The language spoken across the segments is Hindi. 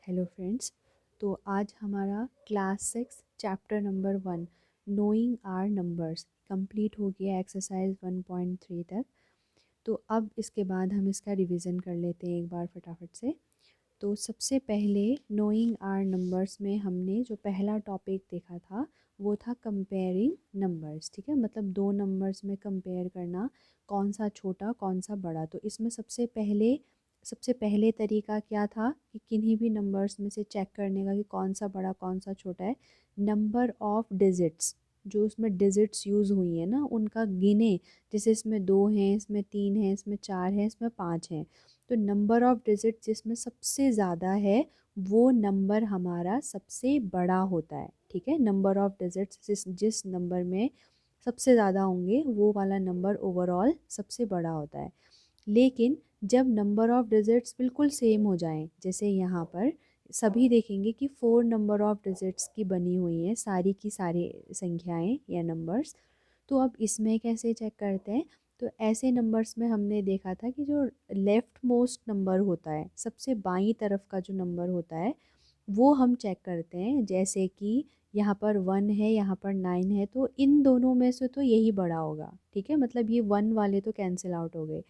Hello friends. तो आज हमारा class 6 chapter number 1 knowing our numbers complete हो गया एक्सरसाइज 1.3 तक। तो अब इसके बाद हम इसका रिवीजन कर लेते हैं एक बार फटाफट से। तो सबसे पहले नोइंग आर नंबर्स में हमने जो पहला टॉपिक देखा था वो था कंपेयरिंग नंबर्स। ठीक है, मतलब दो नंबर्स में कंपेयर करना, कौन सा छोटा कौन सा बड़ा। तो इसमें सबसे पहले तरीका क्या था कि किन्हीं भी नंबर्स में से चेक करने का कि कौन सा बड़ा कौन सा छोटा है। नंबर ऑफ डिजिट्स, जो उसमें डिजिट्स यूज़ हुई है ना उनका गिने। जैसे इसमें 2 हैं, इसमें 3 हैं, इसमें 4 हैं, इसमें 5 हैं। तो नंबर ऑफ डिजिट जिसमें सबसे ज़्यादा है वो नंबर हमारा सबसे बड़ा होता है। ठीक है, नंबर ऑफ डिजिट्स जिस नंबर में सबसे ज़्यादा होंगे वो वाला नंबर ओवरऑल सबसे बड़ा होता है। लेकिन जब नंबर ऑफ डिजिट्स बिल्कुल सेम हो जाएं, जैसे यहाँ पर सभी देखेंगे कि 4 नंबर ऑफ डिजिट्स की बनी हुई हैं सारी की सारी संख्याएं या नंबर्स। तो अब इसमें कैसे चेक करते हैं। तो ऐसे नंबर्स में हमने देखा था कि जो लेफ़्ट मोस्ट नंबर होता है, सबसे बाईं तरफ का जो नंबर होता है वो हम चेक करते हैं। जैसे कि यहाँ पर 1 है, यहाँ पर 9 है, तो इन दोनों में से तो यही बड़ा होगा। ठीक है, मतलब ये 1 वाले तो कैंसिल आउट हो गए।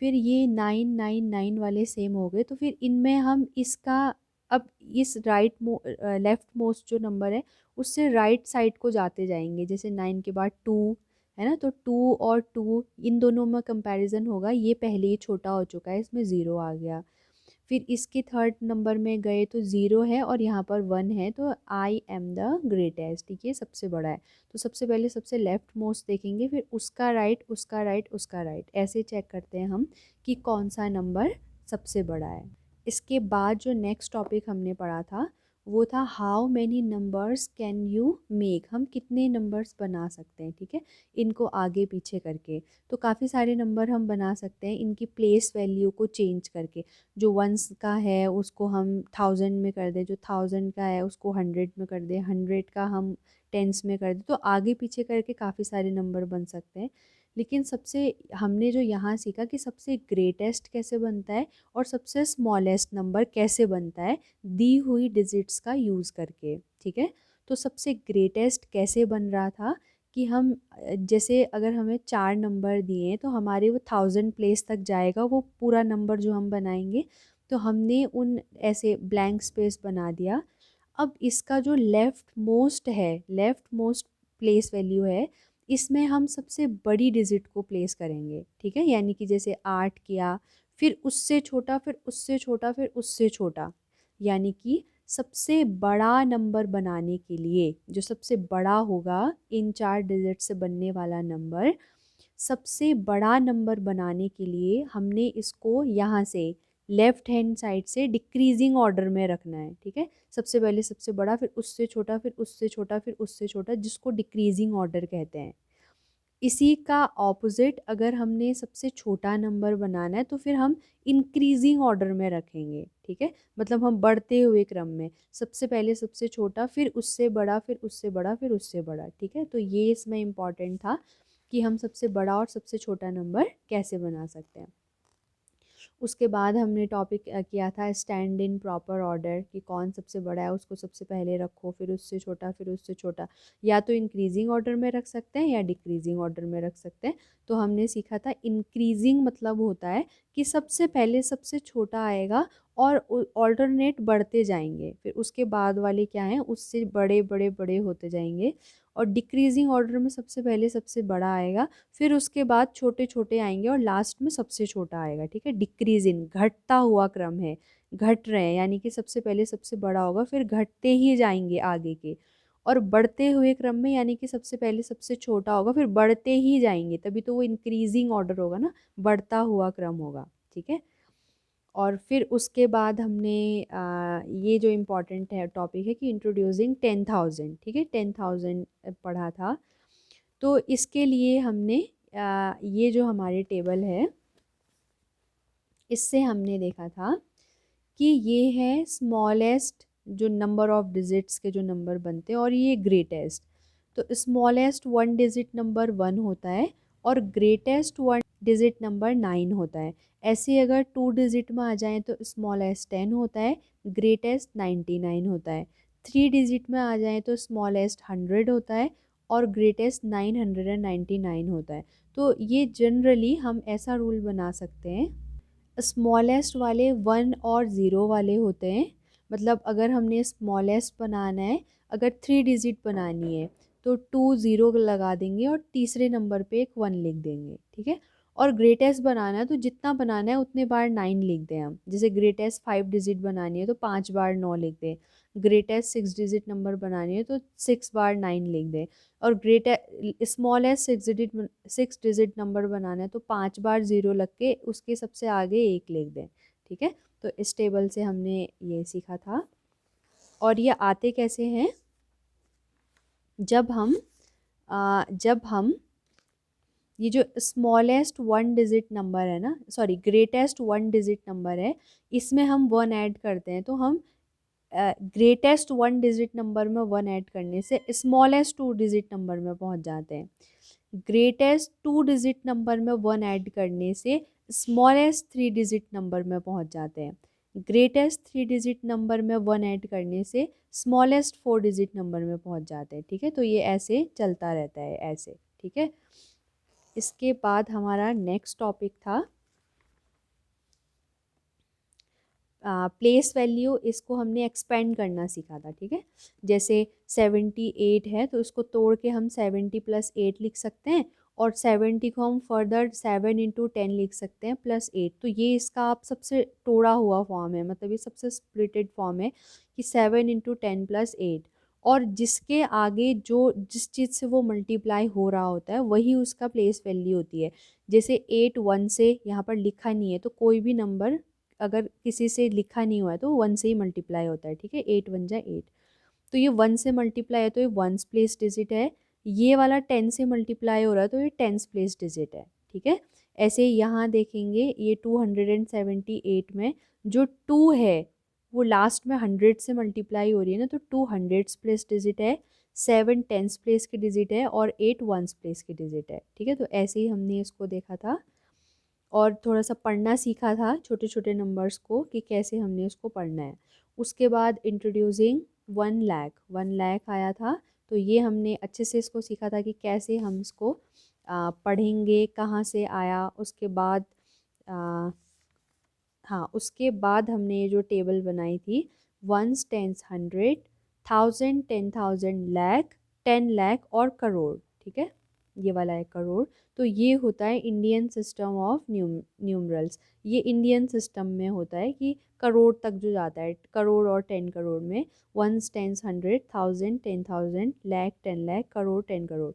फिर ये 999 वाले सेम हो गए, तो फिर इनमें हम इसका अब इस लेफ़्ट मोस्ट जो नंबर है उससे राइट साइड को जाते जाएंगे। जैसे 9 के बाद 2 है ना, तो 2 और 2 इन दोनों में कंपैरिजन होगा। ये पहले ही छोटा हो चुका है, इसमें ज़ीरो आ गया। फिर इसके थर्ड नंबर में गए तो ज़ीरो है और यहाँ पर 1 है, तो आई एम द ग्रेटेस्ट। ठीक है, सबसे बड़ा है। तो सबसे पहले सबसे लेफ्ट मोस्ट देखेंगे, फिर उसका राइट, उसका राइट, उसका राइट, ऐसे चेक करते हैं हम कि कौन सा नंबर सबसे बड़ा है। इसके बाद जो नेक्स्ट टॉपिक हमने पढ़ा था वो था how many numbers can you make, हम कितने नंबर्स बना सकते हैं। ठीक है, इनको आगे पीछे करके। तो काफ़ी सारे नंबर हम बना सकते हैं इनकी प्लेस वैल्यू को चेंज करके। जो वंस का है उसको हम 1000 में कर दें, जो 1000 का है उसको 100 में कर दें, 100 का हम टेंस में कर दें, तो आगे पीछे करके काफ़ी सारे नंबर बन सकते हैं। लेकिन सबसे हमने जो यहाँ सीखा कि सबसे ग्रेटेस्ट कैसे बनता है और सबसे स्मॉलेस्ट नंबर कैसे बनता है दी हुई डिजिट्स का यूज़ करके। ठीक है, तो सबसे ग्रेटेस्ट कैसे बन रहा था कि हम जैसे अगर हमें 4 नंबर दिए तो हमारे वो 1000 प्लेस तक जाएगा वो पूरा नंबर जो हम बनाएंगे। तो हमने उन ऐसे ब्लैंक स्पेस बना दिया। अब इसका जो लेफ़्ट मोस्ट प्लेस वैल्यू है, इसमें हम सबसे बड़ी डिजिट को प्लेस करेंगे। ठीक है, यानी कि जैसे 8 किया, फिर उससे छोटा, फिर उससे छोटा, फिर उससे छोटा। यानी कि सबसे बड़ा नंबर बनाने के लिए जो सबसे बड़ा होगा इन 4 डिजिट से बनने वाला नंबर, सबसे बड़ा नंबर बनाने के लिए हमने इसको यहाँ से लेफ्ट हैंड साइड से डिक्रीजिंग ऑर्डर में रखना है। ठीक है, सबसे पहले सबसे बड़ा, फिर उससे छोटा, फिर उससे छोटा, फिर उससे छोटा, जिसको डिक्रीजिंग ऑर्डर कहते हैं। इसी का ऑपोजिट अगर हमने सबसे छोटा नंबर बनाना है तो फिर हम इंक्रीजिंग ऑर्डर में रखेंगे। ठीक है, मतलब हम बढ़ते हुए क्रम में, सबसे पहले सबसे छोटा, फिर उससे बड़ा, फिर उससे बड़ा, फिर उससे बड़ा। ठीक है, तो ये इसमें इम्पॉर्टेंट था कि हम सबसे बड़ा और सबसे छोटा नंबर कैसे बना सकते हैं। उसके बाद हमने टॉपिक किया था स्टैंड इन प्रॉपर ऑर्डर, कि कौन सबसे बड़ा है उसको सबसे पहले रखो, फिर उससे छोटा, फिर उससे छोटा। या तो इंक्रीजिंग ऑर्डर में रख सकते हैं या डिक्रीजिंग ऑर्डर में रख सकते हैं। तो हमने सीखा था इंक्रीजिंग मतलब होता है कि सबसे पहले सबसे छोटा आएगा और ऑल्टरनेट बढ़ते जाएंगे, फिर उसके बाद वाले क्या हैं उससे बड़े बड़े बड़े होते जाएंगे। और डिक्रीजिंग ऑर्डर में सबसे पहले सबसे बड़ा आएगा, फिर उसके बाद छोटे छोटे आएंगे और लास्ट में सबसे छोटा आएगा। ठीक है, डिक्रीजिंग घटता हुआ क्रम है, घट रहे हैं, यानी कि सबसे पहले सबसे बड़ा होगा, फिर घटते ही जाएंगे आगे के। और बढ़ते हुए क्रम में यानी कि सबसे पहले सबसे छोटा होगा, फिर बढ़ते ही जाएंगे, तभी तो वो इंक्रीजिंग ऑर्डर होगा ना, बढ़ता हुआ क्रम होगा। ठीक है, और फिर उसके बाद हमने ये जो इम्पोर्टेंट है टॉपिक है कि इंट्रोड्यूसिंग 10,000। ठीक है, 10,000 पढ़ा था। तो इसके लिए हमने ये जो हमारे टेबल है इससे हमने देखा था कि ये है स्मॉलेस्ट जो नंबर ऑफ डिजिट्स के जो नंबर बनते हैं और ये ग्रेटेस्ट। तो स्मॉलेस्ट 1 डिजिट नंबर 1 होता है और ग्रेटेस्ट 1 डिजिट नंबर 9 होता है। ऐसे अगर 2 डिजिट में आ जाएँ तो स्मॉलेस्ट 10 होता है, ग्रेटेस्ट 99 होता है। 3 डिजिट में आ जाएँ तो स्मॉलेस्ट 100 होता है और ग्रेटेस्ट 999 होता है। तो ये जनरली हम ऐसा रूल बना सकते हैं, स्मॉलेस्ट वाले 1 और 0 वाले होते हैं। मतलब अगर हमने स्मॉलेस्ट बनाना है, अगर 3 डिजिट बनानी है तो 2 0 लगा देंगे और तीसरे नंबर पे एक 1 लिख देंगे, ठीक है। और ग्रेटेस्ट बनाना है तो जितना बनाना है उतने बार 9 लिख दें हम। जैसे ग्रेटेस्ट 5 डिजिट बनानी है तो 5 बार 9 लिख दें। ग्रेटेस्ट 6 डिजिट नंबर बनानी है तो 6 बार 9 लिख दें। और ग्रेटेस्ट स्मॉलेस्ट 6 डिजिट नंबर बनाना है तो 5 बार 0 लग के उसके सबसे आगे 1 लिख दें, ठीक है। तो इस टेबल से हमने ये सीखा था। और ये आते कैसे हैं, जब हम ये जो स्मॉलेस्ट 1 डिजिट नंबर है ना, सॉरी ग्रेटेस्ट 1 डिजिट नंबर है, इसमें हम 1 ऐड करते हैं तो हम ग्रेटेस्ट 1 डिजिट नंबर में 1 ऐड करने से स्मॉलेस्ट 2 डिजिट नंबर में पहुंच जाते हैं। ग्रेटेस्ट 2 डिजिट नंबर में 1 ऐड करने से स्मॉलेस्ट 3 डिजिट नंबर में पहुंच जाते हैं। ग्रेटेस्ट 3 डिजिट नंबर में 1 ऐड करने से स्मॉलेस्ट 4 डिजिट नंबर में पहुंच जाते हैं, ठीक है। तो ये ऐसे चलता रहता है ऐसे, ठीक है। इसके बाद हमारा नेक्स्ट टॉपिक था प्लेस वैल्यू। इसको हमने एक्सपेंड करना सीखा था, ठीक है। जैसे 78 है तो इसको तोड़ के हम 70 + 8 लिख सकते हैं और 70 को हम फर्दर 7 × 10 लिख सकते हैं +8। तो ये इसका आप सबसे तोड़ा हुआ फॉर्म है, मतलब ये सबसे स्प्लिटेड फॉर्म है कि 7 × 10 + 8। और जिसके आगे जो जिस चीज़ से वो मल्टीप्लाई हो रहा होता है वही उसका प्लेस वैल्यू होती है। जैसे 8 1 से यहाँ पर लिखा नहीं है तो कोई भी नंबर अगर किसी से लिखा नहीं हुआ है तो 1 से ही मल्टीप्लाई होता है, ठीक है। 8 1 जा 8, तो ये 1 से मल्टीप्लाई है तो ये 1s प्लेस डिजिट है। ये वाला 10 से मल्टीप्लाई हो रहा है तो ये 10s प्लेस डिजिट है, ठीक है। ऐसे यहाँ देखेंगे ये 278 में जो 2 है वो लास्ट में 100 से मल्टीप्लाई हो रही है ना, तो 2 100s प्लेस डिजिट है, 7 10s प्लेस की डिजिट है और 8 1s प्लेस की डिजिट है, ठीक है। तो ऐसे ही हमने इसको देखा था और थोड़ा सा पढ़ना सीखा था छोटे छोटे नंबर्स को कि कैसे हमने उसको पढ़ना है। उसके बाद इंट्रोड्यूसिंग 1 लाख आया था, तो ये हमने अच्छे से इसको सीखा था कि कैसे हम इसको पढ़ेंगे, कहाँ से आया। उसके बाद आ, हाँ, उसके बाद हमने ये जो टेबल बनाई थी, 1s 10s 100 1000 10,000 लाख 10 लाख और करोड़, ठीक है। ये वाला है करोड़। तो ये होता है इंडियन सिस्टम ऑफ न्यूमरल्स। ये इंडियन सिस्टम में होता है कि करोड़ तक जो जाता है, करोड़ और 10 करोड़ में 1s 10s 100 1000 10,000 लाख 10 लाख करोड़ 10 करोड़।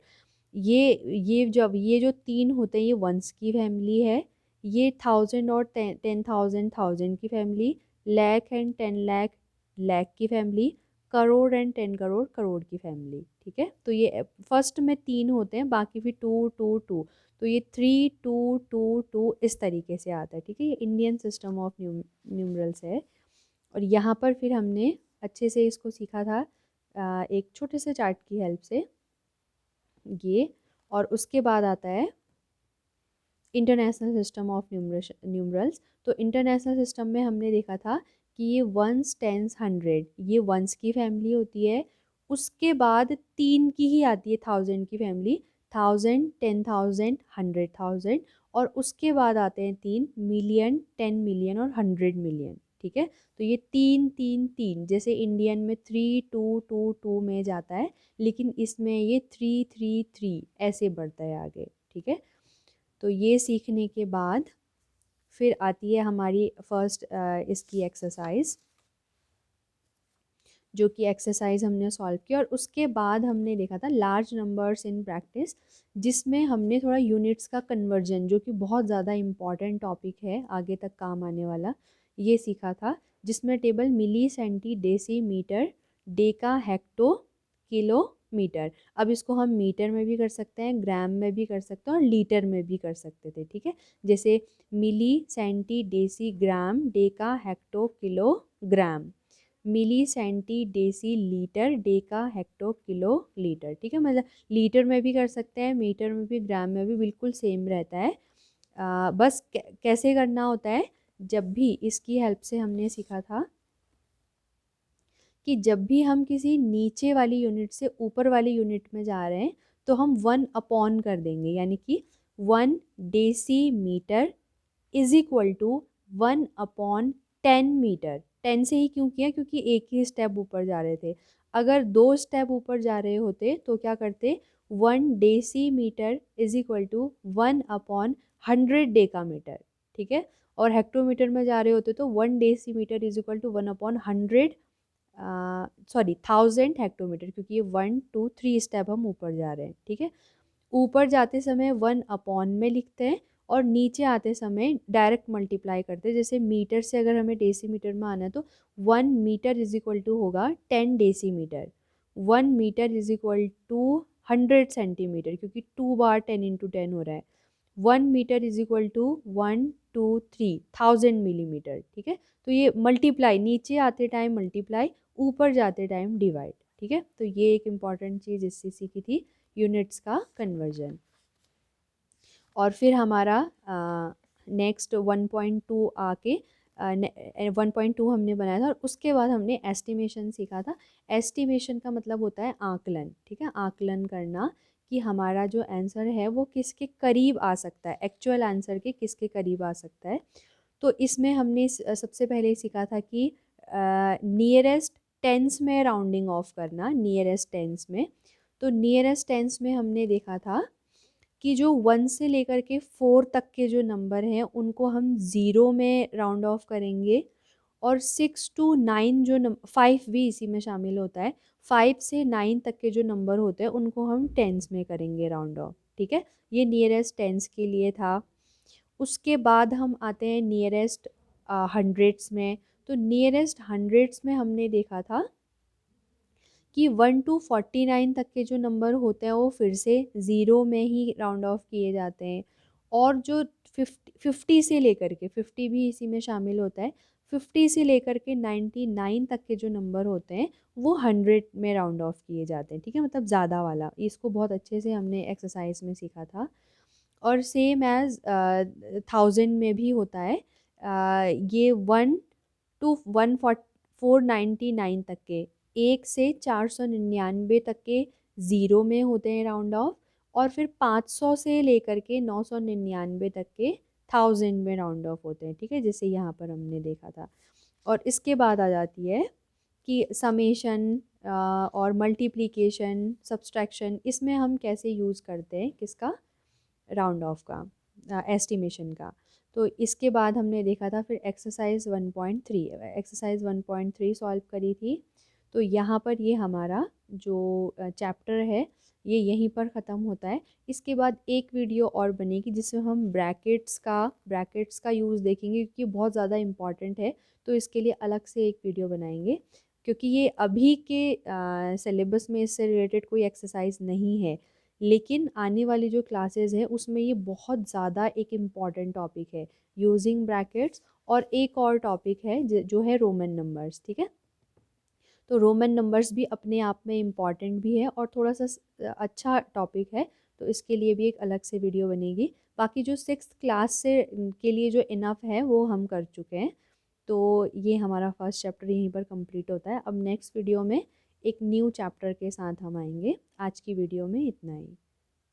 ये जब ये जो 3 होते हैं ये वंस की फैमिली है। ये 1000 और 10,000 थाउजेंड की फैमिली, लाख एंड 10 लाख लाख की फैमिली, करोड़ एंड 10 करोड़ करोड़ की फैमिली, ठीक है। तो ये फर्स्ट में 3 होते हैं, बाकी फिर 2 2 2, तो ये 3 2 2 2 इस तरीके से आता है, ठीक है। ये इंडियन सिस्टम ऑफ न्यूमरल्स है। और यहाँ पर फिर हमने अच्छे से इसको सीखा था एक छोटे से चार्ट की हेल्प से ये। और उसके बाद आता है इंटरनेशनल सिस्टम ऑफ न्यूमरल्स। तो इंटरनेशनल सिस्टम में हमने देखा था कि ये 1s 10s 100 ये वंस की फैमिली होती है। उसके बाद 3 की ही आती है 1000 की फैमिली, 1000 10,000 100,000। और उसके बाद आते हैं 3 मिलियन 10 मिलियन और 100 मिलियन, ठीक है। तो ये 3 3 3 जैसे इंडियन में 3 2 2 2 में जाता है, लेकिन इसमें ये 3 3 3 ऐसे बढ़ता है आगे, ठीक है। तो ये सीखने के बाद फिर आती है हमारी फर्स्ट इसकी एक्सरसाइज, जो कि एक्सरसाइज हमने सॉल्व किया। और उसके बाद हमने देखा था लार्ज नंबर्स इन प्रैक्टिस, जिसमें हमने थोड़ा यूनिट्स का कन्वर्जन, जो कि बहुत ज़्यादा इम्पॉर्टेंट टॉपिक है आगे तक काम आने वाला, ये सीखा था। जिसमें table milli centi decimetre deca hecto kilometre. अब इसको हम मीटर में भी कर सकते हैं, ग्राम में भी कर सकते हैं और लीटर में भी कर सकते थे, ठीक है। जैसे milli centi deci gram deca hecto kilogram, milli centi deci litre deca hecto kilo litre, ठीक है। मतलब लीटर में भी कर सकते हैं, मीटर में भी, ग्राम में भी, बिल्कुल सेम रहता है। बस कैसे करना होता है, जब भी इसकी हेल्प से हमने सीखा था कि जब भी हम किसी नीचे वाली यूनिट से ऊपर वाली यूनिट में जा रहे हैं तो हम 1 अपॉन कर देंगे, यानी कि 1 decimetre is equal to 1/10 metre. 10 से ही क्यों किया, क्योंकि एक ही स्टेप ऊपर जा रहे थे। अगर 2 स्टेप ऊपर जा रहे होते तो क्या करते, 1 decimetre is equal to 1/100 decametre, ठीक है। और हेक्टोमीटर में जा रहे होते तो 1 decimetre is equal to 1/100, sorry 1000 hectometre, क्योंकि ये 1 2 3 स्टेप हम ऊपर जा रहे हैं, ठीक है। ऊपर जाते समय 1 अपॉन में लिखते हैं और नीचे आते समय डायरेक्ट मल्टीप्लाई करते हैं। जैसे मीटर से अगर हमें डेसीमीटर में आना है तो 1 मीटर इज इक्वल टू होगा 10 decimetre. 1 metre is equal to 100 centimetre, क्योंकि 2 बार 10 × 10 हो रहा है। 1 metre is equal to 1 2 3 1000 millimetre, ठीक है। तो ये मल्टीप्लाई, नीचे आते टाइम मल्टीप्लाई, ऊपर जाते टाइम डिवाइड, ठीक है। तो ये एक इम्पॉर्टेंट चीज़ इससे सीखी थी, यूनिट्स का कन्वर्जन। और फिर हमारा नेक्स्ट 1.2 आके 1.2 हमने बनाया था और उसके बाद हमने एस्टिमेशन सीखा था। एस्टिमेशन का मतलब होता है आकलन, ठीक है। आकलन करना कि हमारा जो आंसर है वो किसके करीब आ सकता है, एक्चुअल आंसर के किसके करीब आ सकता है। तो इसमें हमने सबसे पहले सीखा था कि नियरेस्ट टेंस में राउंडिंग ऑफ करना, नियरेस्ट टेंस में। तो नियरेस्ट टेंस में हमने देखा था कि जो 1 से लेकर के 4 तक के जो नंबर हैं उनको हम ज़ीरो में राउंड ऑफ करेंगे, और 6 to 9 जो 5 भी इसी में शामिल होता है, 5 से 9 तक के जो नंबर होते हैं उनको हम टेंस में करेंगे राउंड ऑफ, ठीक है। ये नियरेस्ट टेंस के लिए था। उसके बाद हम आते हैं नियरेस्ट हंड्रेड्स में। तो नियरेस्ट हंड्रेड्स में हमने देखा था कि 1 to 49 तक के जो नंबर होते हैं वो फिर से ज़ीरो में ही राउंड ऑफ किए जाते हैं। और जो 50 से लेकर के 50 भी इसी में शामिल होता है, 50 से लेकर के 99 तक के जो नंबर होते हैं वो 100 में राउंड ऑफ किए जाते हैं, ठीक है। मतलब ज़्यादा वाला, इसको बहुत अच्छे से हमने एक्सरसाइज में सीखा था। और सेम एज़ 1000 में भी होता है। ये 1 to 499 तक के, 1 से 499 तक के ज़ीरो में होते हैं राउंड ऑफ, और फिर 500 से लेकर के 999 तक के 1000 में राउंड ऑफ होते हैं, ठीक है, जैसे यहाँ पर हमने देखा था। और इसके बाद आ जाती है कि समेशन और मल्टीप्लिकेशन, सब्सट्रैक्शन, इसमें हम कैसे यूज़ करते हैं किसका, राउंड ऑफ का, एस्टिमेशन का। तो इसके बाद हमने देखा था फिर एक्सरसाइज 1.3, एक्सरसाइज 1.3 सॉल्व करी थी। तो यहाँ पर ये हमारा जो चैप्टर है ये यहीं पर ख़त्म होता है। इसके बाद एक वीडियो और बनेगी जिसमें हम ब्रैकेट्स का यूज़ देखेंगे, क्योंकि बहुत ज़्यादा इम्पॉर्टेंट है। तो इसके लिए अलग से एक वीडियो बनाएंगे, क्योंकि ये अभी के सिलेबस में इससे रिलेटेड कोई एक्सरसाइज नहीं है, लेकिन आने वाली जो क्लासेस है उसमें ये बहुत ज़्यादा एक इम्पॉर्टेंट टॉपिक है, यूजिंग ब्रैकेट्स। और एक और टॉपिक है जो है रोमन नंबर्स, ठीक है। तो रोमन नंबर्स भी अपने आप में इम्पॉर्टेंट भी है और थोड़ा सा अच्छा टॉपिक है, तो इसके लिए भी एक अलग से वीडियो बनेगी। बाकी जो 6th क्लास से के लिए जो इनफ है वो हम कर चुके हैं। तो ये हमारा फर्स्ट चैप्टर यहीं पर कंप्लीट होता है। अब नेक्स्ट वीडियो में एक न्यू चैप्टर के साथ हम आएंगे। आज की वीडियो में इतना ही।